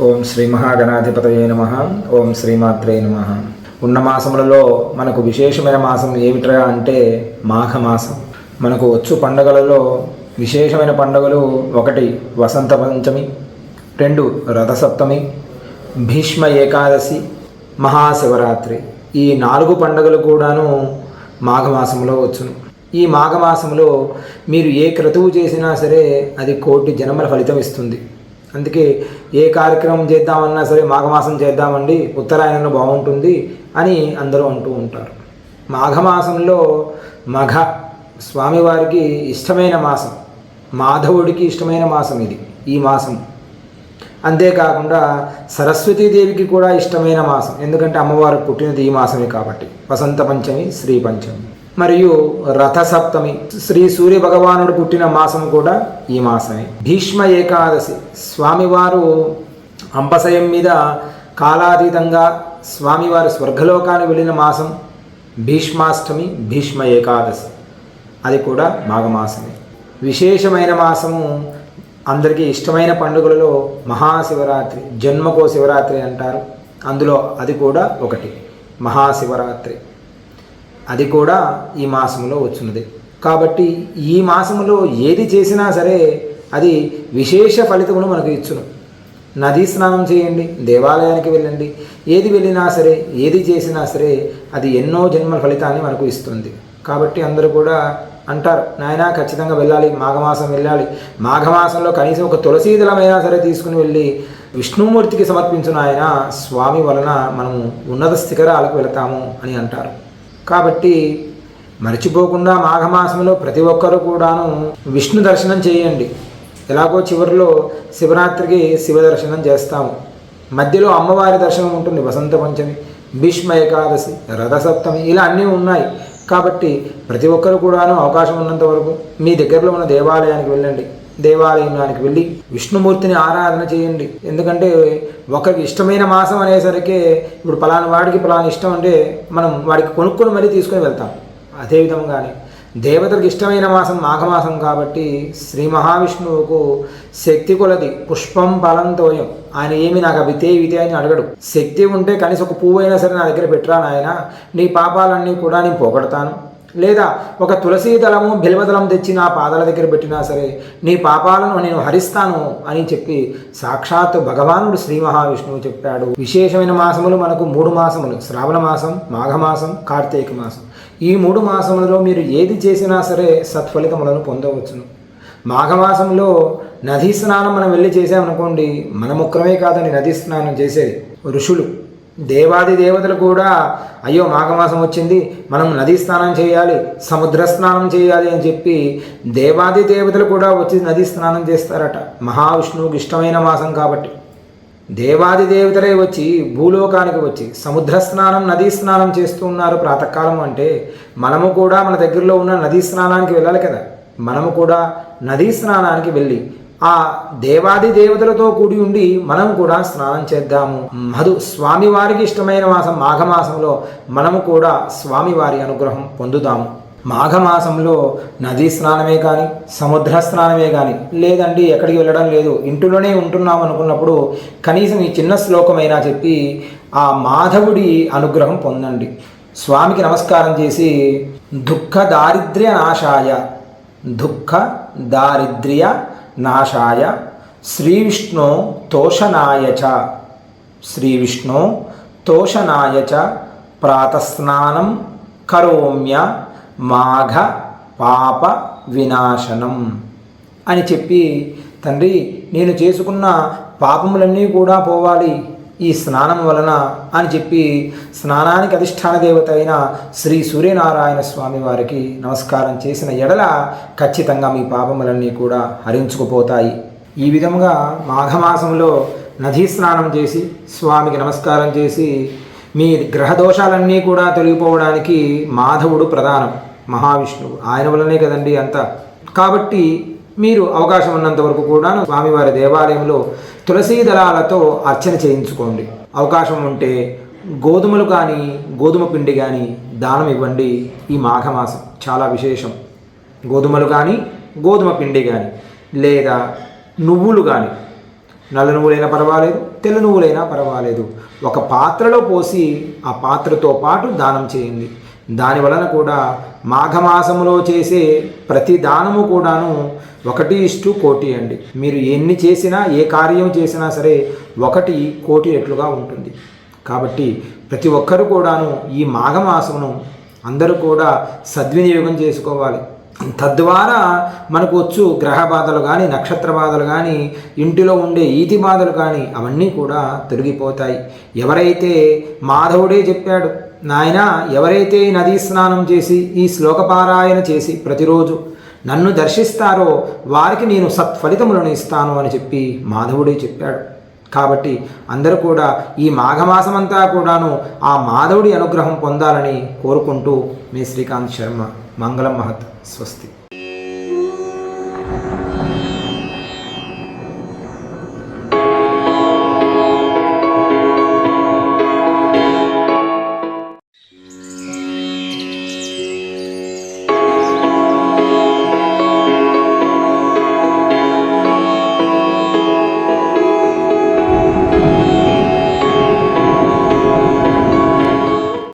ఓం శ్రీ మహాగణాధిపతయే నమః. ఓం శ్రీమాత్రే నమః. ఉన్న మాసములలో మనకు విశేషమైన మాసం ఏమిట్రా అంటే మాఘమాసం. మనకు వచ్చు పండుగలలో విశేషమైన పండుగలు 1 వసంత పంచమి, 2 రథసప్తమి, భీష్మ ఏకాదశి, మహాశివరాత్రి. ఈ 4 పండుగలు కూడాను మాఘమాసంలో వచ్చును. ఈ మాఘమాసంలో మీరు ఏ క్రతువు చేసినా సరే అది కోటి జన్మల ఫలితం ఇస్తుంది. అందుకే ఏ కార్యక్రమం చేద్దామన్నా సరే మాఘమాసం చేద్దామండి, ఉత్తరాయణంలో బాగుంటుంది అని అందరూ అంటూ ఉంటారు. మాఘమాసంలో మఘ స్వామివారికి ఇష్టమైన మాసం, మాధవుడికి ఇష్టమైన మాసం ఇది, ఈ మాసం. అంతేకాకుండా సరస్వతీదేవికి కూడా ఇష్టమైన మాసం, ఎందుకంటే అమ్మవారు పుట్టినది ఈ మాసమే కాబట్టి. వసంత పంచమి, శ్రీ పంచమి మరియు రథసప్తమి, శ్రీ సూర్య భగవానుడు పుట్టిన మాసం కూడా ఈ మాసమే. భీష్మ ఏకాదశి, స్వామివారు అంపశయం మీద కాలాతీతంగా స్వామివారు స్వర్గలోకానికి వెళ్ళిన మాసం భీష్మాష్టమి, భీష్మ ఏకాదశి, అది కూడా మాఘమాసమే. విశేషమైన మాసము, అందరికీ ఇష్టమైన పండుగలలో మహాశివరాత్రి, జన్మకో శివరాత్రి అంటారు. అందులో అది కూడా ఒకటి, మహాశివరాత్రి. అది కూడా ఈ మాసంలో వచ్చున్నది. కాబట్టి ఈ మాసంలో ఏది చేసినా సరే అది విశేష ఫలితమును మనకు ఇచ్చును. నదీ స్నానం చేయండి, దేవాలయానికి వెళ్ళండి, ఏది వెళ్ళినా సరే, ఏది చేసినా సరే అది ఎన్నో జన్మల ఫలితాన్ని మనకు ఇస్తుంది. కాబట్టి అందరూ కూడా అంటారు, నాయనా ఖచ్చితంగా వెళ్ళాలి, మాఘమాసం వెళ్ళాలి, మాఘమాసంలో కనీసం ఒక తులసీ దళమైనా సరే తీసుకుని వెళ్ళి విష్ణుమూర్తికి సమర్పించిన ఆయన స్వామి వలన మనము ఉన్నత శిఖరాలకు వెళతాము అని అంటారు. కాబట్టి మర్చిపోకుండా మాఘమాసంలో ప్రతి ఒక్కరూ కూడాను విష్ణు దర్శనం చేయండి. ఎలాగో చివరిలో శివరాత్రికి శివ దర్శనం చేస్తాము, మధ్యలో అమ్మవారి దర్శనం ఉంటుంది, వసంత పంచమి, భీష్మ ఏకాదశి, రథసప్తమి, ఇలా అన్నీ ఉన్నాయి. కాబట్టి ప్రతి ఒక్కరు కూడాను అవకాశం ఉన్నంత వరకు మీ దగ్గరలో ఉన్న దేవాలయానికి వెళ్ళండి. దేవాలయానికి వెళ్ళి విష్ణుమూర్తిని ఆరాధన చేయండి. ఎందుకంటే ఒకరికి ఇష్టమైన మాసం అనేసరికి ఇప్పుడు పలానా వాడికి పలానా ఇష్టం అంటే మనం వాడికి కొనుక్కొని మరీ తీసుకొని వెళ్తాం. అదేవిధంగానే దేవతలకు ఇష్టమైన మాసం మాఘమాసం కాబట్టి శ్రీ మహావిష్ణువుకు శక్తి కొలది పుష్పం ఫలంతోయం, ఆయన ఏమి నాకు అవి వితే అని అడగడు. శక్తి ఉంటే కనీసం ఒక పువ్వు అయినా సరే నా దగ్గర పెట్టరా నాయన, నీ పాపాలన్నీ కూడా నేను పోగొడతాను. లేదా ఒక తులసీ దళము బిల్వదళం తెచ్చి నా పాదాల దగ్గర పెట్టినా సరే నీ పాపాలను నేను హరిస్తాను అని చెప్పి సాక్షాత్ భగవానుడు శ్రీ మహావిష్ణువు చెప్పాడు. విశేషమైన మాసములు మనకు 3 మాసములు, శ్రావణ మాసం, మాఘమాసం, కార్తీక మాసం. ఈ 3 మాసములలో మీరు ఏది చేసినా సరే సత్ఫలితములను పొందవచ్చును. మాఘమాసంలో నదీ స్నానం మనం వెళ్ళి చేసామనుకోండి, మన ముఖ్యమే కాదని నదీ స్నానం చేసేది ఋషులు, దేవాది దేవతలు కూడా అయ్యో మాఘమాసం వచ్చింది, మనం నదీ స్నానం చేయాలి, సముద్ర స్నానం చేయాలి అని చెప్పి దేవాది దేవతలు కూడా వచ్చి నదీ స్నానం చేస్తారట. మహావిష్ణువుకి ఇష్టమైన మాసం కాబట్టి దేవాది దేవతలే వచ్చి భూలోకానికి వచ్చి సముద్ర స్నానం, నదీ స్నానం చేస్తూ ఉన్నారు ప్రాతకాలం. అంటే మనము కూడా మన దగ్గరలో ఉన్న నదీ స్నానానికి వెళ్ళాలి కదా. మనము కూడా నదీ స్నానానికి వెళ్ళి ఆ దేవాది దేవతలతో కూడి ఉండి మనం కూడా స్నానం చేద్దాము. స్వామివారికి ఇష్టమైన మాసం మాఘమాసంలో మనము కూడా స్వామివారి అనుగ్రహం పొందుతాము. మాఘమాసంలో నదీ స్నానమే కానీ, సముద్ర స్నానమే కానీ, లేదండి ఎక్కడికి వెళ్ళడం లేదు, ఇంటిలోనే ఉంటున్నాం అనుకున్నప్పుడు కనీసం ఈ చిన్న శ్లోకమైనా చెప్పి ఆ మాధవుడి అనుగ్రహం పొందండి. స్వామికి నమస్కారం చేసి దుఃఖ దారిద్ర్య నాశాయ, దుఃఖ దారిద్ర్య నాశాయ, శ్రీ విష్ణు తోషణాయ చ, శ్రీ విష్ణు తోషణాయ చ ప్రాతస్నానం కరోమ్య మాఘ పాప వినాశనం అని చెప్పి, తండ్రి నేను చేసుకున్న పాపములన్నీ కూడా పోవాలి ఈ స్నానం వలన అని చెప్పి స్నానానికి అధిష్టాన దేవత అయిన శ్రీ సూర్యనారాయణ స్వామి వారికి నమస్కారం చేసిన ఎడల ఖచ్చితంగా మీ పాపములన్నీ కూడా హరించుకుపోతాయి. ఈ విధంగా మాఘమాసంలో నదీ స్నానం చేసి స్వామికి నమస్కారం చేసి మీ గ్రహదోషాలన్నీ కూడా తొలగిపోవడానికి మాధవుడు ప్రధానం, మహావిష్ణువు, ఆయన వల్లనే కదండి అంతా. కాబట్టి మీరు అవకాశం ఉన్నంత వరకు కూడా స్వామివారి దేవాలయంలో తులసీ దళాలతో అర్చన చేయించుకోండి. అవకాశం ఉంటే గోధుమలు కానీ, గోధుమ పిండి కానీ దానం ఇవ్వండి. ఈ మాఘమాసం చాలా విశేషం. గోధుమలు కానీ, గోధుమ పిండి కానీ, లేదా నువ్వులు కానీ, నల్ల నువ్వులైనా పర్వాలేదు, తెల్ల నువ్వులైనా పర్వాలేదు, ఒక పాత్రలో పోసి ఆ పాత్రతో పాటు దానం చేయండి. దాని వలన కూడా మాఘమాసములో చేసే ప్రతి దానము కూడాను 1:1 అండి. మీరు ఎన్ని చేసినా, ఏ కార్యం చేసినా సరే 1:1 రెట్లుగా ఉంటుంది. కాబట్టి ప్రతి ఒక్కరు కూడాను ఈ మాఘమాసమును అందరూ కూడా సద్వినియోగం చేసుకోవాలి. తద్వారా మనకు వచ్చు గ్రహ బాధలు కానీ, నక్షత్ర బాధలు కానీ, ఇంటిలో ఉండే ఈతి బాధలు కానీ అవన్నీ కూడా తొలగిపోతాయి. ఎవరైతే మాధవుడే చెప్పాడు, నాయన ఎవరైతే నదీ స్నానం చేసి ఈ శ్లోకపారాయణ చేసి ప్రతిరోజు నన్ను దర్శిస్తారో వారికి నేను సత్ఫలితములను ఇస్తాను అని చెప్పి మాధవుడే చెప్పాడు. కాబట్టి అందరూ కూడా ఈ మాఘమాసమంతా కూడాను ఆ మాధవుడి అనుగ్రహం పొందాలని కోరుకుంటూ మీ శ్రీకాంత్ శర్మ. మంగళం మహత్. స్వస్తి.